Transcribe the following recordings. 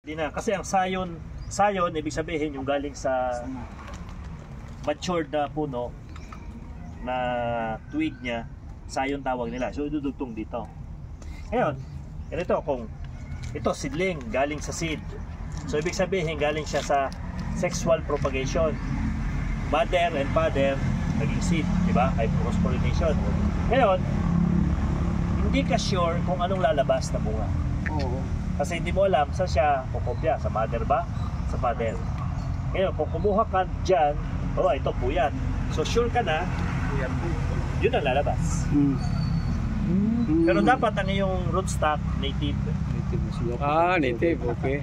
Di na, kasi ang sayon, ibig sabihin yung galing sa matured na puno na twig niya, sayon tawag nila. So idudugtong dito. Ngayon, ganito kung ito seedling, galing sa seed. So ibig sabihin galing siya sa sexual propagation. Mother and father naging seed, di ba? Ay cross pollination. Ngayon, hindi ka sure kung anong lalabas na bunga. Oo. Kasi hindi mo alam saan siya kukopya, sa mother ba? Sa father. Ngayon, kung kumuha ka dyan, ito puyat. So sure ka na, yun ang lalabas. Pero dapat ang iyong rootstock native. Native, okay.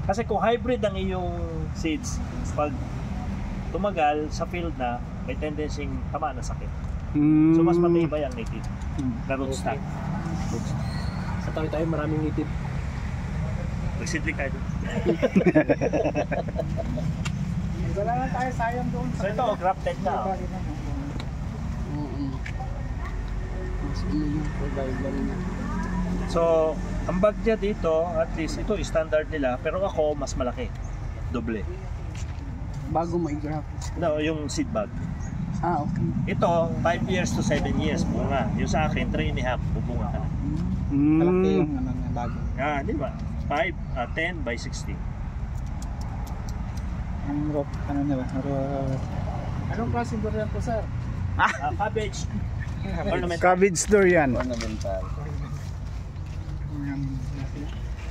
Kasi kung hybrid ang iyong seeds, pag tumagal sa field na, may tendency tamaan ng sakit. So mas matibay ang native na rootstock. Sa tayo maraming native. Magsidlik tayo doon. Wala lang tayo sayang doon. So ito, grafted na. So, ang bag niya dito, at least ito standard nila, pero ako mas malaki. Doble. Bago mo i-graph. No, yung seed bag. Okay. Ito, 5 years to 7 years bunga. Yung sa akin, 3.5 bubunga ka na. Malaki yung niya bago. Di ba? 10 by 60. Ang rock, nila? Anong klaseng durian po, sir? Cabbage. Ornamental. Cabbage durian. Ornamental.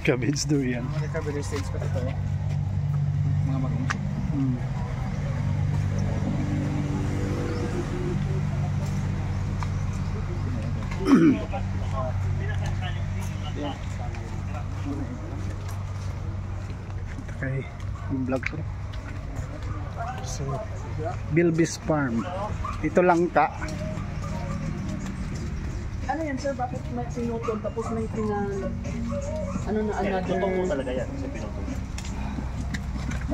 Cabbage durian. Mga cabbage stage pa ito. Mga mag-umusok. Okay, yung vlog ko. So, Bilbis Farm. Ito lang ka. Ano yan, sir? Bakit may sinutol tapos may Totoo mo talaga yan sa pinutol.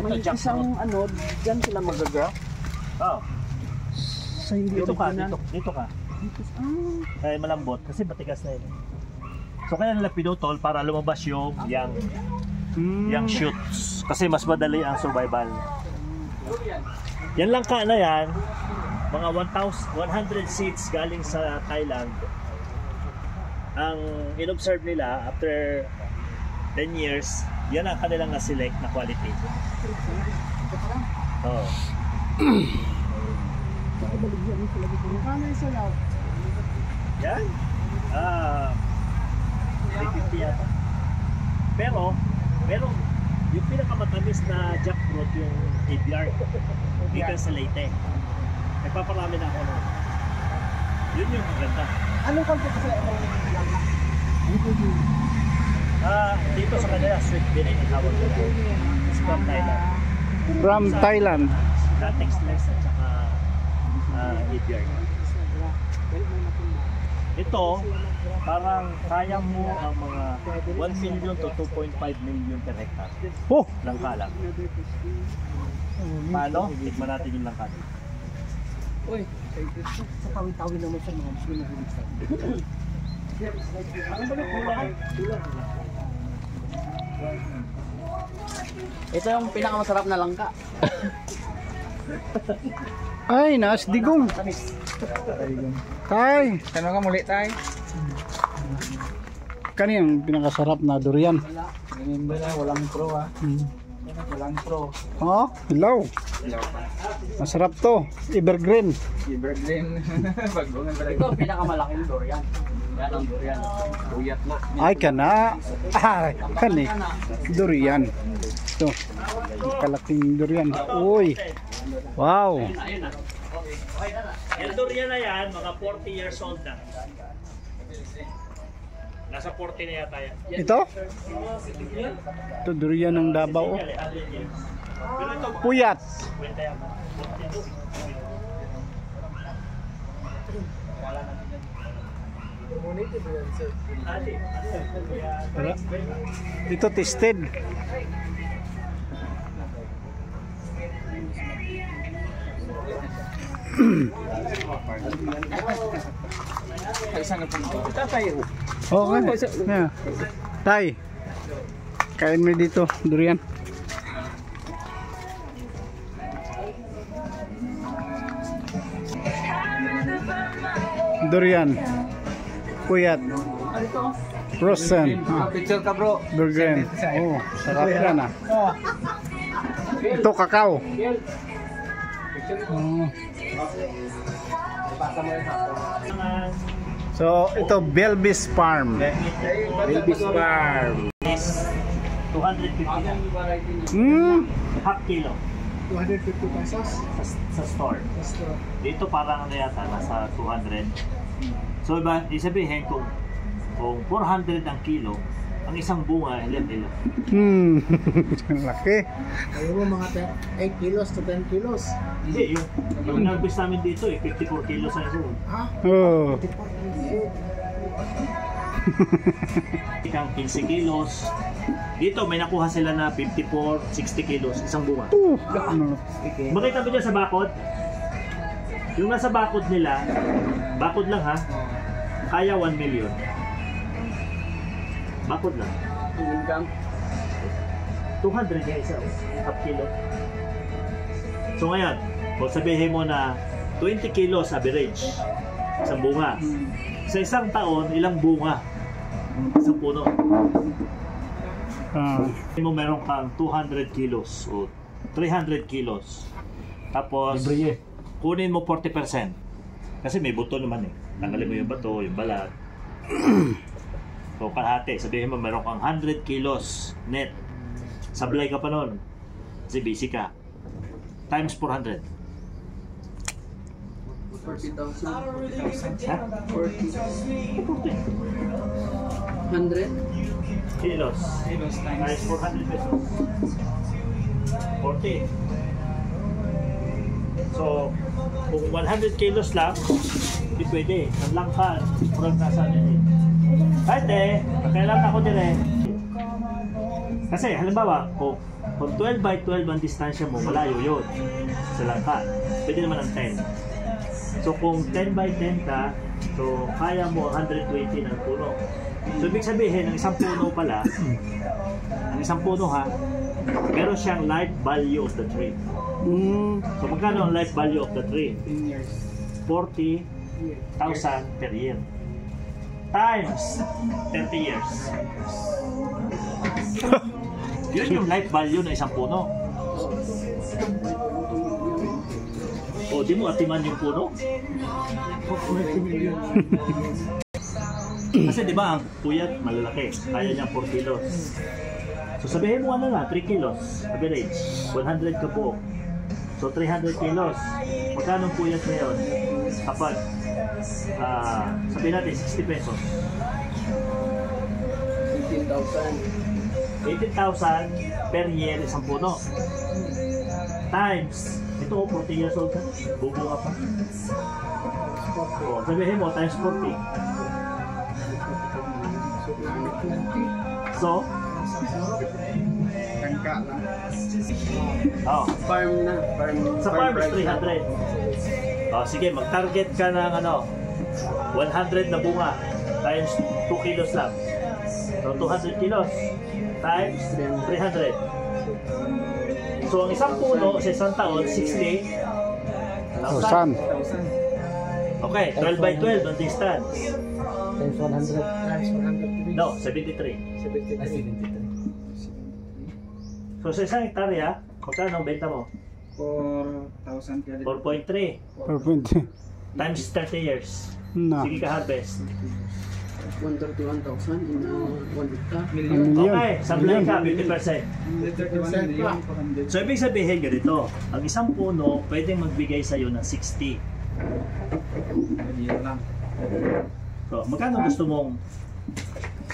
may isang dyan sila magagraph? So hindi dito ka, dito ka. Kaya malambot kasi matigas na yun. So kaya nila pinutol para lumabas yung young shoots kasi mas madali ang survival. Yan lang ka na yan, mga 100 seeds galing sa Thailand. Ang in-observe nila after 10 years, yan ang kanilang na-select na quality. Kano yung salaw? Yan? 350 yata. Pero yung pinakamatamis na jackfruit yung ABR dito sa Leyte. Nagpaparami na ako nun. Yun yung maganda. Anong concept sa Dito sa kanila, sweet bean ang tawag nila. It's from Thailand. From Thailand. Latex less at saka ABR. Ito, parang kaya mo ang mga 1 million to 2.5 million per hectare. Langka lang. Paano? Tignan natin yung langka. Uy, sa tawid-tawid naman siya mga sinuhulig sa. Ito yung pinakamasarap na langka. Ay, naasdigong. Tay. Kano ka muli tay? Kani yung pinakasarap na durian. Ganyan ba na? Walang pro Walang pro. Hilaw. Masarap to. Evergreen. Evergreen. Bagungan talaga. Ito pinakamalaking durian. Yan ang durian. Duyat na. Ay, kana. Kani. Durian. Ito. Kalaking durian. Uy. Wow. Yung durian na yan, mga 40 years old na. Nasa 40 na yata yan. Ito? Ito durian ng Davao. Puyat. Ito tested. Okay. Yeah. Tay. Kain mo dito, durian. Durian. Puyat. Frozen. Picture ka bro. Durian. Oh, sarap yan ah. Ito kakao. Oh. So, ito Belvis Farm. Bilbis Farm. Is 250 half kilo 250 pesos. sa store. Dito parang ano yata, nasa 200. So iba, isabihin kung 400 ang kilo, ang isang bunga, ilan. Laki. Ayaw mo mga 8 kilos to 10 kilos. Hindi, yung nag-base namin dito 54 kilos ang isang. Ha? Oh. Ikang 15 kilos. Dito may nakuha sila na 54, 60 kilos isang bunga. Ano? Makita mo dyan sa bakod? Yung nasa bakod nila, bakod lang ha, kaya 1 million. Bakod lang. Income. 200 yung isa, half kilo. So ngayon, kung sabihin mo na 20 kilos average, isang bunga. Sa isang taon, ilang bunga? Isang puno. Mo meron kang 200 kilos o 300 kilos. Tapos, kunin mo 40%. Kasi may buto naman eh. Tanggalin mo yung bato, yung balat. So, kalahati. Sabihin mo, meron kang 100 kilos net. Sablay ka pa nun. Kasi busy ka. Times 400. 40,000. Ha? 100. Kilos. Times 400 pesos. 40. So, kung 100 kilos lang, hindi pwede. Nanlangkan. Purang nasa din eh. Kahit kailangan ako din eh. Kasi halimbawa, kung 12 by 12 ang distansya mo, malayo yun sa langka. Pwede naman ang 10. So kung 10 by 10 ka, so kaya mo 120 ng puno. So ibig sabihin, ang isang puno pala, ang isang puno ha, meron siyang life value of the tree. So magkano ang life value of the tree? 40,000 per year. Times 30 years. Yun yung life value ng isang puno. O di mo atiman yung puno? Kasi di ba ang puyat malalaki, kaya niya 4 kilos. So sabihin mo ano na, 3 kilos average, 100 ka po. So 300 kilos. Magkano ang puyat ngayon? Kapag sabihin natin 60 pesos. 18,000 per year isang puno. Times, ito 40 years old ka, bubunga pa. O, sabihin mo, times 40. So, Tangka lang. oh, Farm na. sa farm is 300. O, sige, mag-target ka ng 100 na bunga times 2 kilos lang. So, 200 kilos times 300. So, ang isang puno sa isang taon, 60,000. Okay, 12 by 12 ang distance. Times 100. Times 100. No, 73. 73. So, sa isang hektarya, magkano ang benta mo? 4,000 kaya 4.3 times 30 years. Na. Sige ka harvest. 131,000 in 1 hectare. million. Okay, sablay ka, 50%. 31 million. So, ibig sabihin ganito, ang isang puno pwedeng magbigay sa'yo ng 60. Million lang. So, magkano gusto mong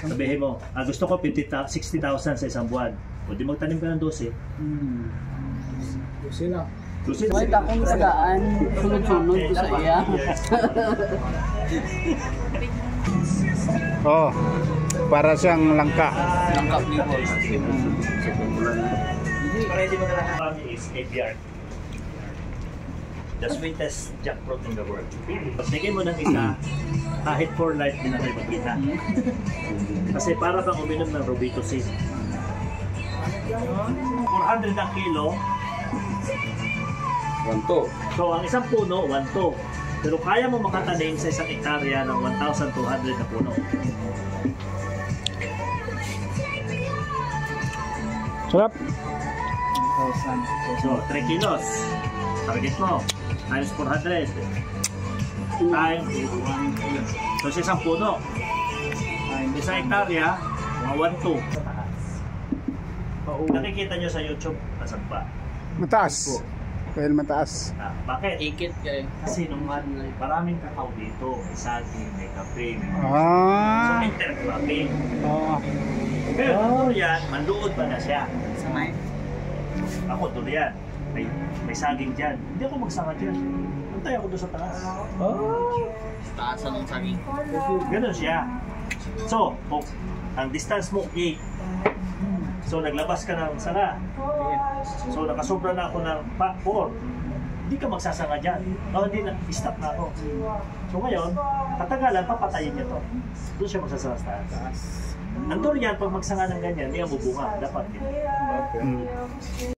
sabihin mo? Gusto ko 60,000 sa isang buwan. O di magtanim ka ng 12. Sila. Wait akong tagaan. Sunod-sunod ko sa iya. Oh, para siyang langka. Langkap ni Paul. Pwede mo na lang ang is APR. The sweetest jackfruit in the world. Pagtigay mo ng isa, kahit for life din na kayo magkita. Kasi para bang uminom ng Robitussin. 400 ang kilo. 1-2. So, ang isang puno, 1-2. Pero kaya mo makatanim sa isang hektarya ng 1,200 na puno. Sarap. 1,000. So, 3 kilos. Target mo. Times 400. Times. So, sa isang puno. Isang hektarya, mga 1-2. Sa taas. Nakikita nyo sa YouTube, nasan pa? Mataas. Dahil mataas. Bakit? Ikit kayo. Kasi nung maraming kakao dito, may saging, may kape, may mga so Ah. intercropping. Oo. Pero ang durian, manluod pa na siya. Samay. Ako, durian. May saging dyan. Hindi ako magsanga dyan. Antay ako doon sa taas. Taasan ng saging. Ganun siya. So, ang distance mo, 8. So, naglabas ka ng sanga. So, nakasobra na ako ng 4. Hindi ka magsasanga dyan. O, hindi na, stop na ako. So, ngayon, katagalan, papatayin niya to. Doon siya magsasanga sa taas. Ang durian, pag magsanga ng ganyan, hindi ka mabunga. Dapat din. Mm.